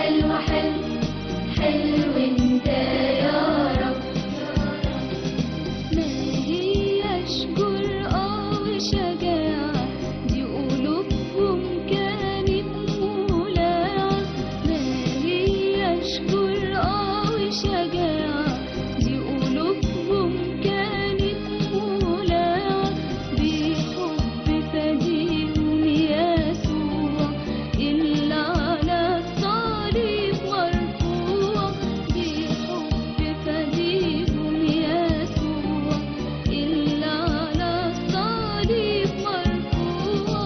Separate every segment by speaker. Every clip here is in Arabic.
Speaker 1: حلو حلو حلو انت يا رب. ما هياش جرأة وشجاعة، دي قلوبهم كانت مولعة. ما هياش جرأة وشجاعة، دي قلوبهم كانت مولعة. بحب فديهم يسوع اللي على الصليب مرفوع. بحب فديهم يسوع اللي على الصليب مرفوع.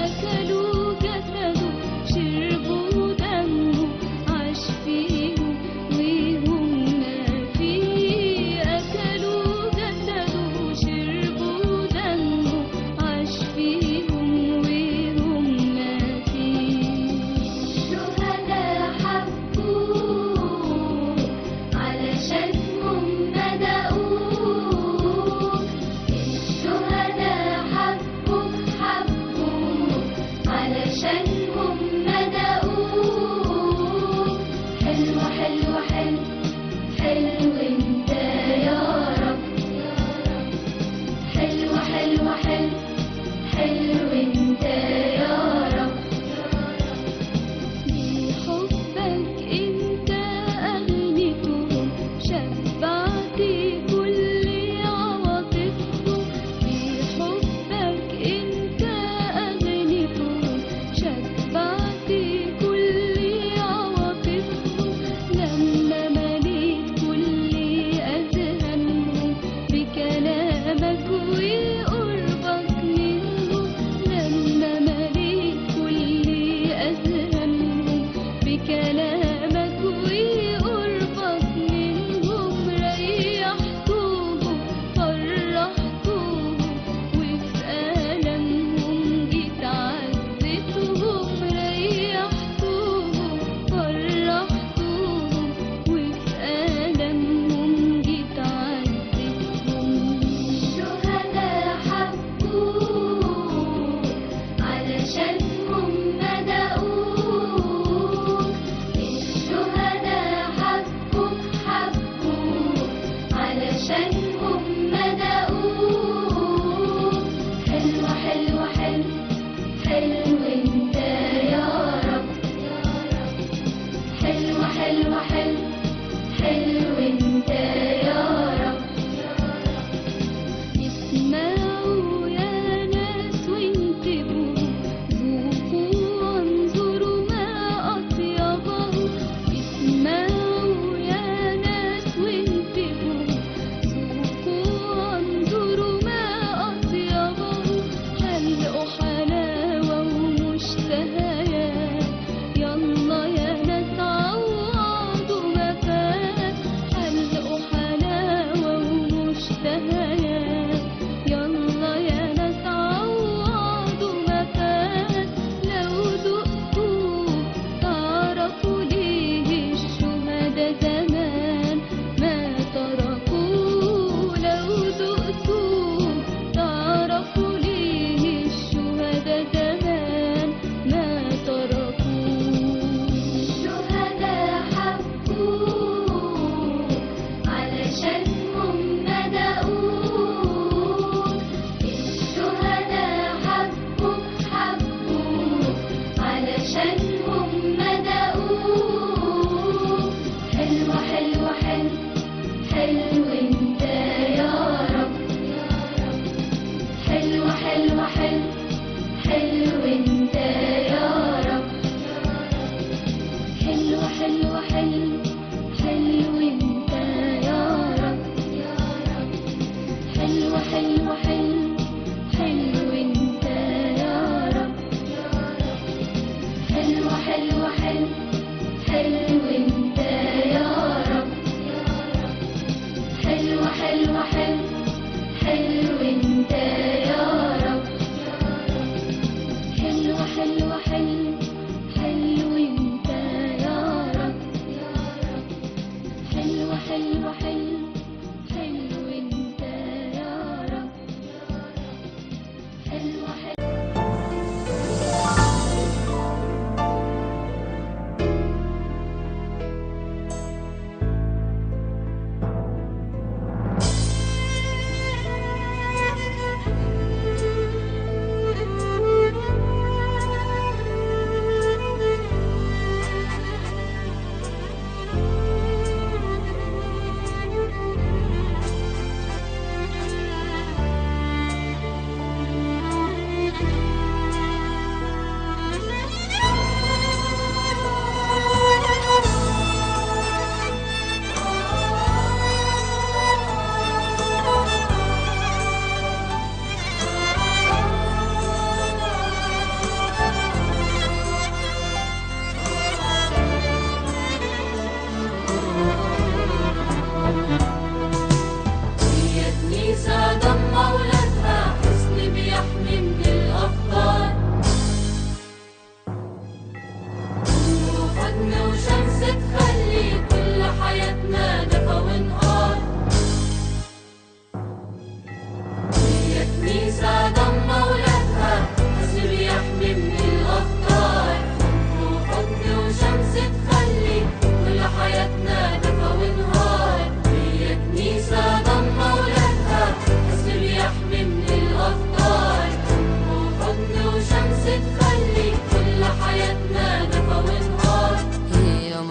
Speaker 1: أكلوا جسده شربوا دمه، عاش فيهم وهم فيه. أكلوا جسده شربوا دمه، عاش فيهم وهم فيه. الشهداء حبوه علشانهم بدأوه. الشهداء حبوه علشانهم بدأوه. حلو حلو حلو حلو انت يا رب. حلو حلو حلو حلو انت يا رب. بحبك انت اغنيتهم، شبعت كل عواطفهم. بحبك انت اغنيتهم، شبعت كل عواطفهم. لما مليت كل اذهانهم بكلامك وقربك منهم. لما مليت كل اذهانهم بكلامك وقربك منهم. ريحتهم فرحتهم وفي ألمهم جيت عزتهم. ريحتهم فرحتهم وفي ألمهم جيت عزتهم. الشهداء حبوه علشانهم بدأوه. الشهداء حبوه علشانهم بدأوه. حلو حلو حلو حلو انت يا رب. حلو حلو حلو حلو انت يا رب. اسمعوا يا ناس وانتبهوا، ذوقوا وانظروا ما أطيبه. اسمعوا يا ناس وانتبهوا، ذوقوا وانظروا ما أطيبه. هلقوا حلاوة ومشتهيات، يلا يا ناس عوضوا ما فات. هلقوا حلاوة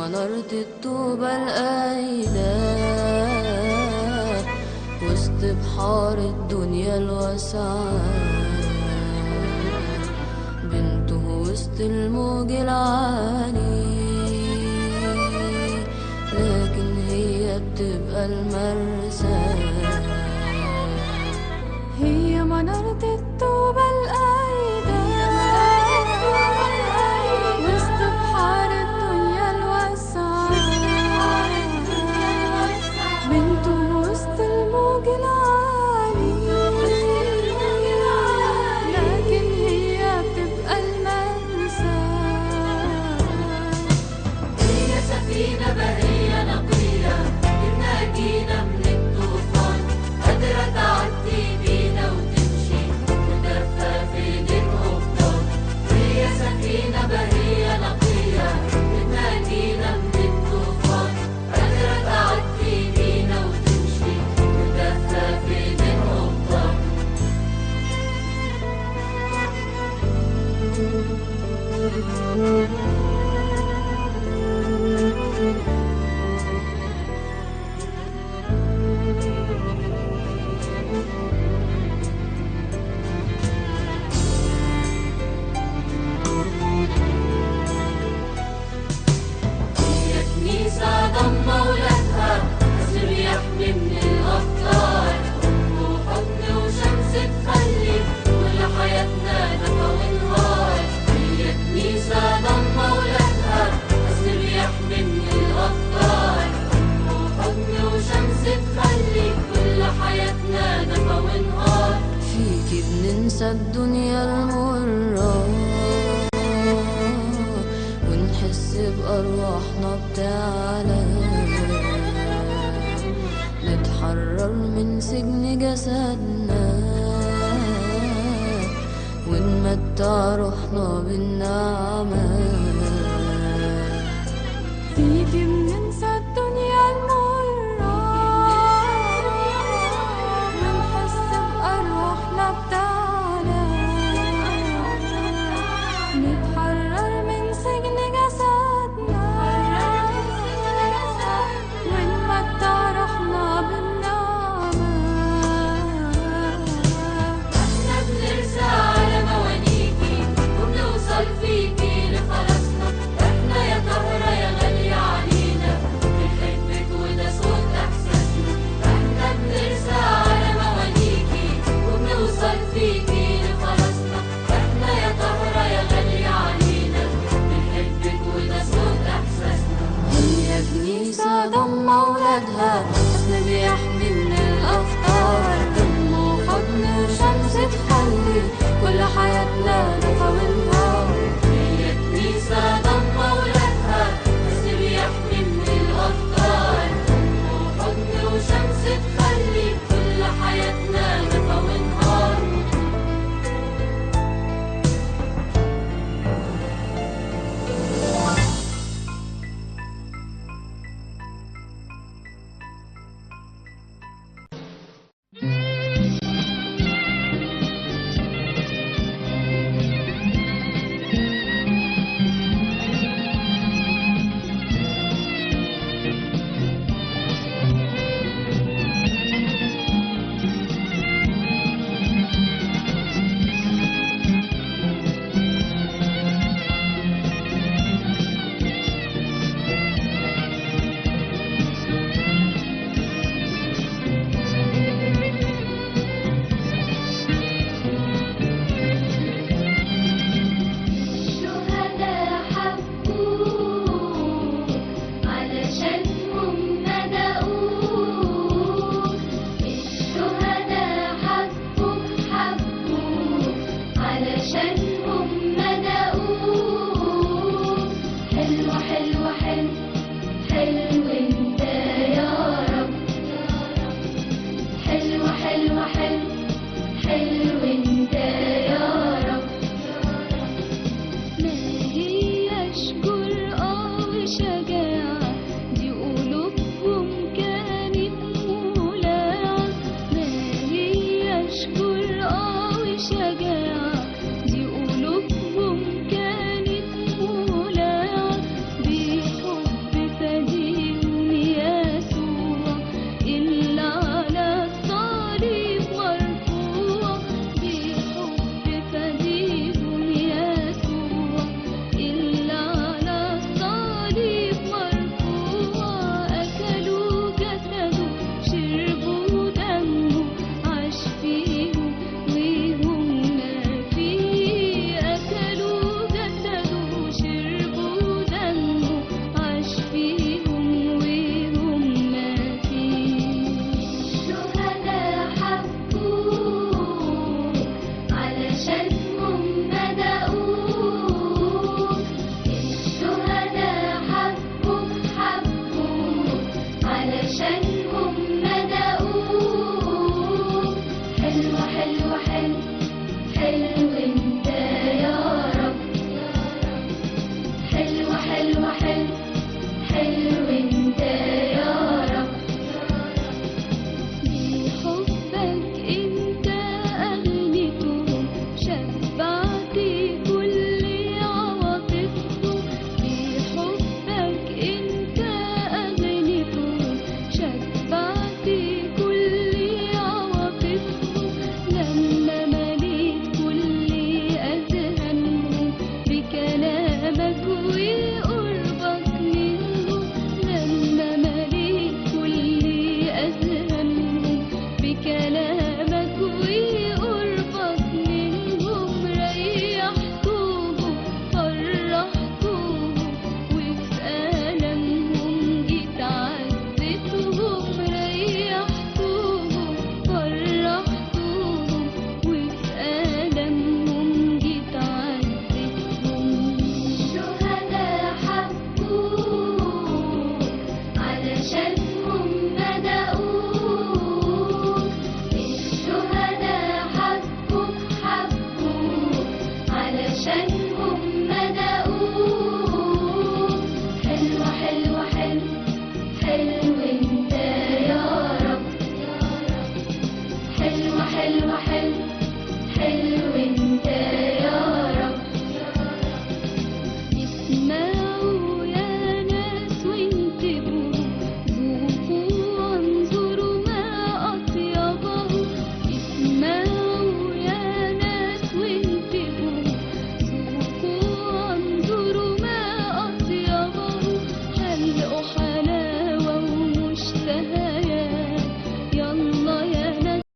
Speaker 2: منارة الطوبة القايلة وسط بحار الدنيا الواسعة، بنته وسط الموج العالي، لكن هي بتبقى المرسى.
Speaker 1: هي منارة الطوبة القايدة وسط بحار الدنيا الواسعة، بنته وسط الموج العالي، لكن هي بتبقى المرسى. هي سفينة بهية نقية بتناجينا من الطوفان، قادرة تعدي بينا وتمشي وتدفى في ايدين قبطان. هي سفينة بهية نقية بتناجينا من الطوفان، قادرة تعدي بينا وتمشي وتدفى في ايدين قبطان. هي كنيسة ضمة ولادها قصر يحمي من الأخطار، حب وحضن وشمس تخلي كل حياتنا دفا ونهار. هي كنيسة ضمة ولادها قصر يحمي من الأخطار، حب وحضن وشمس تخلي كل حياتنا دفا ونهار.
Speaker 2: فيكي بننسى الدنيا المرة ونحس بأرواحنا بتعلى، نتحرر من سجن جسدنا ونمتع روحنا بالنعمة.
Speaker 1: فيكي بننسى الدنيا المرة ونحس بأرواحنا بتعلى، نتحرر من سجن جسدنا ونمتع روحنا بالنعمة. احنا بنرسى على موانيكي وبنوصل فيكي لخلاصنا، احنا يا طهرة يا غالية علينا بنحبك وده صوت احساسنا. احنا بنرسى على موانيكي وبنوصل فيكي لخلاصنا، احنا يا طهرة يا غالية علينا بنحبك وده صوت احساسنا.
Speaker 2: هي كنيسة ضمة ولادها حصن بيحمي من الأخطار، دم وحضن وشمس تخلي كل حياتنا دفا ونهار.
Speaker 1: هي كنيسة ضمة ولادها حصن بيحمي من الأخطار، حضن وشمس تخلي كل حياتنا دفا ونهار. حلو حلو حلو انت